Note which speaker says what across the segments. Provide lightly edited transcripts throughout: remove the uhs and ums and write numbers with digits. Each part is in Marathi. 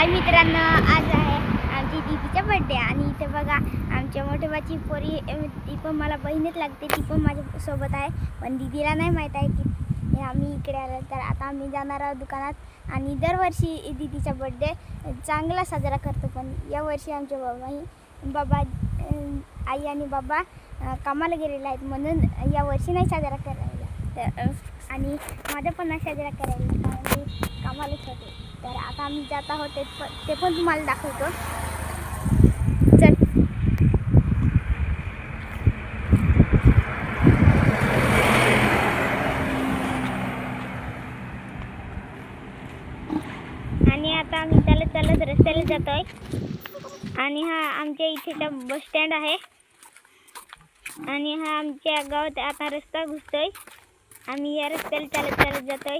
Speaker 1: हाय मित्रांनो, आज आहे आमची दीदीचा बर्थडे आणि इथे बघा आमच्या मोठेबाची पोरी ती पण मला बहीणच लागते, ती पण माझ्या सोबत आहे. पण दीदीला नाही माहीत आहे की आम्ही इकडे आलो. तर आता आम्ही जाणार आहोत दुकानात आणि दरवर्षी दीदीचा बर्थडे चांगला साजरा करतो. पण यावर्षी आमचे बाबा आई आणि बाबा कामाला गेलेले आहेत म्हणून यावर्षी नाही साजरा करायला. तर आणि माझं पण नाही साजरा करायला कारण मी कामालाच होते. तर आता आम्ही जात आहोत, ते पण तुम्हाला दाखवतो. चल. आणि आता आम्ही चालत रस्त्याला जातोय आणि हा आमच्या इथेचा बस स्टँड आहे आणि हा आमच्या गावात आता रस्ता घुसतोय. आम्ही या रस्त्याला चालत जातोय.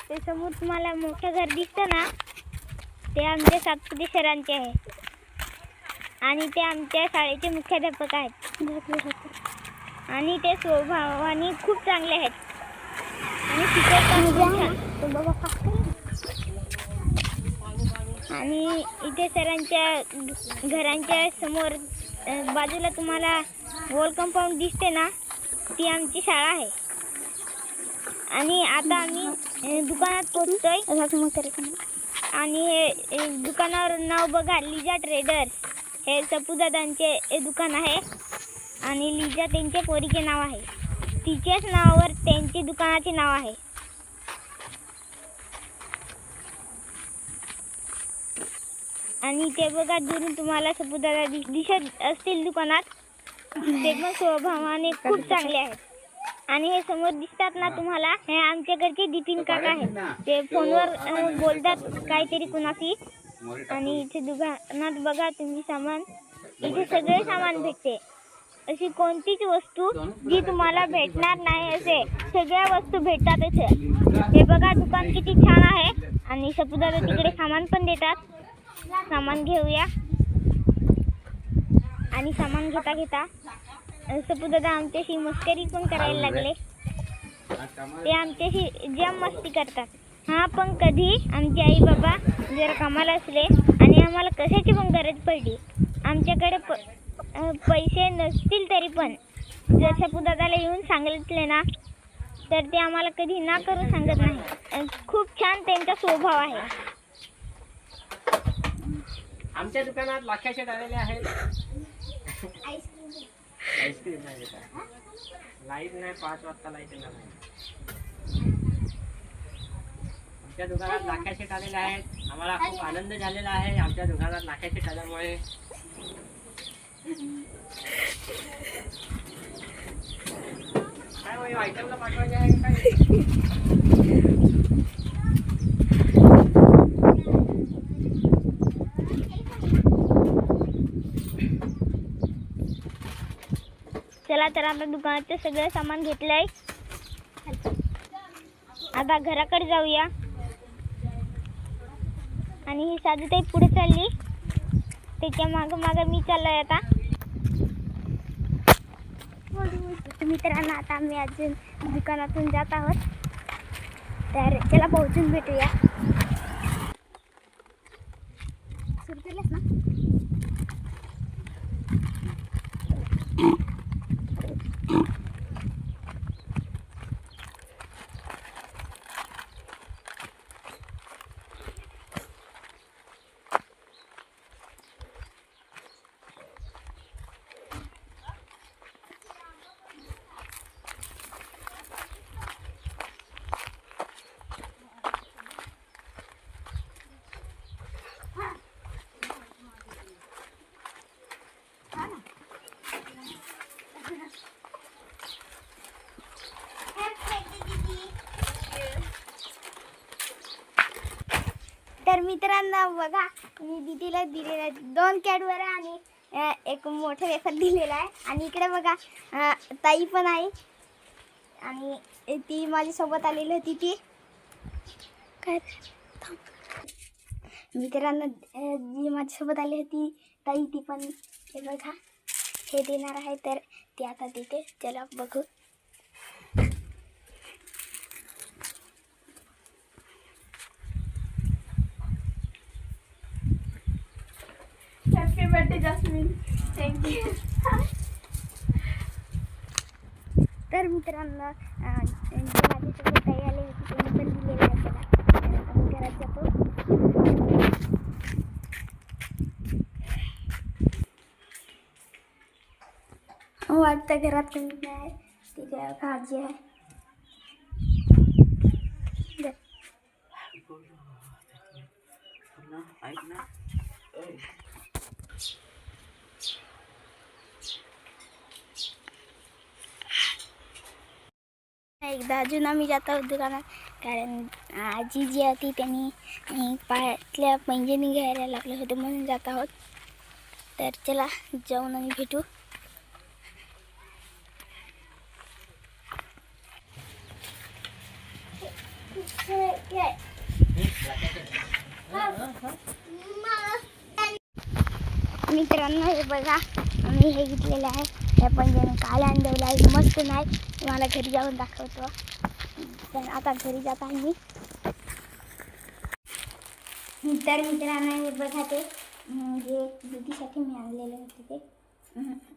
Speaker 1: ते समोर तुम्हाला मोठं घर दिसतं ना, ते आमच्या सातपुते सरांचे आहे आणि ते आमच्या शाळेचे मुख्याध्यापक आहेत आणि ते स्वभावाने खूप चांगले आहेत आणि शिकवतात. आणि इथे सरांच्या घरांच्या समोर बाजूला तुम्हाला वॉल कंपाऊंड दिसते ना, ती आमची शाळा आहे. आणि आता आम्ही दुकानात पोहोचतोय आणि हे दुकानावर नाव बघा, लिजा ट्रेडर्स. हे सपूदादांचे दुकान आहे आणि लिजा त्यांच्या पोरीचे नाव आहे. तिच्याच नावावर त्यांचे दुकानाचे नाव आहे. आणि ते बघा, दुरून तुम्हाला सपूदादा दिसत असतील दुकानात. ते पण स्वभावाने खूप चांगले आहेत. आणि हे समोर दिसतात ना तुम्हाला, हे आमच्याकडचे दितीन काका आहेत. ते फोनवर बोलतात काहीतरी कुणाशी. आणि इथे दुकानात बघा तुम्ही सामान, इथे सगळे सामान भेटते. अशी कोणतीच वस्तू जी तुम्हाला भेटणार नाही असे सगळ्या वस्तू भेटतात इथे. हे बघा दुकान किती छान आहे आणि सपूदादा तिकडे सामान पण देतात. सामान घेऊया. आणि सामान घेता सपूदादा आमच्याशी मस्करी पण करायला लागले. ते आमच्याशी जाम मस्ती करतात. हा, पण कधी आमचे आई बाबा जर कामाला असले आणि आम्हाला कशाची पण गरज पडली, आमच्याकडे पैसे नसतील तरी पण जर सपूदादाला येऊन सांगितले ना, तर ते आम्हाला कधी ना करून सांगत नाही. खूप छान त्यांचा स्वभाव आहे.
Speaker 2: आमच्या दुकानात लाख्याचे आलेले आहेत. आईस्क्रीम नाही देता. लाईट नाही, 5 वाजता लाईट येणार नाही. आमच्या दुकानात लाख्याचे आलेले आहेत. आम्हाला खूप आनंद झालेला आहे आमच्या दुकानात लाख्याचे आल्यामुळे. काय आयटमला पाठवायचे आहे काय?
Speaker 1: चला, तर आता दुकानाचं सगळं सामान घेतलंय. आता घराकडे जाऊया. आणि ही साधूताई पुढे चालली, त्याच्या मागं मी चाललोय आता. मित्रांनो, आता आम्ही अजून दुकानातून जात आहोत. तर चला पोहोचून भेटूया. सुरू केलंस ना? तर मित्रांनो बघा, मी दीदीला दिलेला 2 कॅडबरी आणि एक मोठं वेफर दिलेला आहे. आणि इकडे बघा ताई पण आहे आणि ती माझ्यासोबत आलेली होती. ती काय मित्रांनो, जी माझ्यासोबत आली होती ताई, ती पण हे बघा हे देणार आहे. तर ती आता देते, चला बघू.
Speaker 3: Birthday jasmine. थँक्यू.
Speaker 1: तर मित्रांनो जे माझ्यासोबत ताई आले होते त्यांनी पण दिलेलं आहे त्याला. तर आम्ही घरात जातो. वाटतं घरात कोणी नाही. तिथे भाजी आहे. एकदा अजून आम्ही जात आहोत दुकानात, कारण आजी जी होती त्यांनी पायातल्या पैंजणी घ्यायला लागले होते म्हणून जात आहोत. तर चला जाऊन आम्ही भेटू. मित्रांनो हे बघा, आम्ही हे घेतलेलं आहे. या पैंजण काल आणलेलं आहे, मस्त नाही. तुम्हाला घरी जाऊन दाखवतो. तर आता घरी जात आहे मी. तर मित्रांनो हे बघा, ते जे दीदीसाठी मी आणलेले होते ते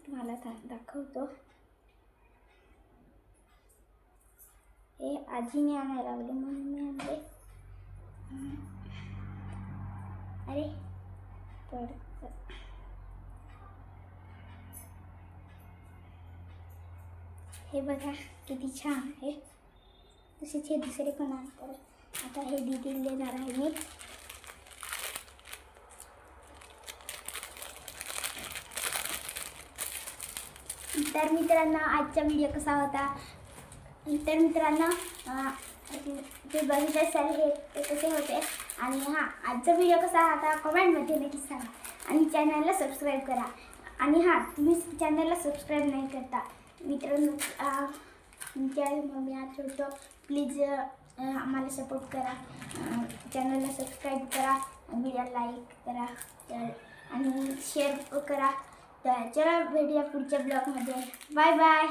Speaker 1: तुम्हाला दाखवतो. हे आजीने आणायला लावले म्हणून मी आणले. अरे हे बघा किती छान आहे. तसेच हे दुसरे पण आहे. तर आता हे दीदीला देणार आहे मी. तर मित्रांनो आजचा व्हिडिओ कसा होता. तर मित्रांनो ते बघितले असेल हे ते कसे होते. आणि हां, आजचा व्हिडिओ कसा होता कमेंटमध्ये नक्की सांगा. आणि चॅनलला सबस्क्राईब करा. आणि हां, तुम्ही चॅनलला सबस्क्राईब नाही करता मित्रांनो, तुमच्या मम्मी आज होतो, प्लीज आम्हाला सपोर्ट करा. चॅनलला सबस्क्राईब करा, व्हिडिओ लाईक करा आणि शेअर करा. तर चला भेटूया पुढच्या ब्लॉगमध्ये. Bye bye.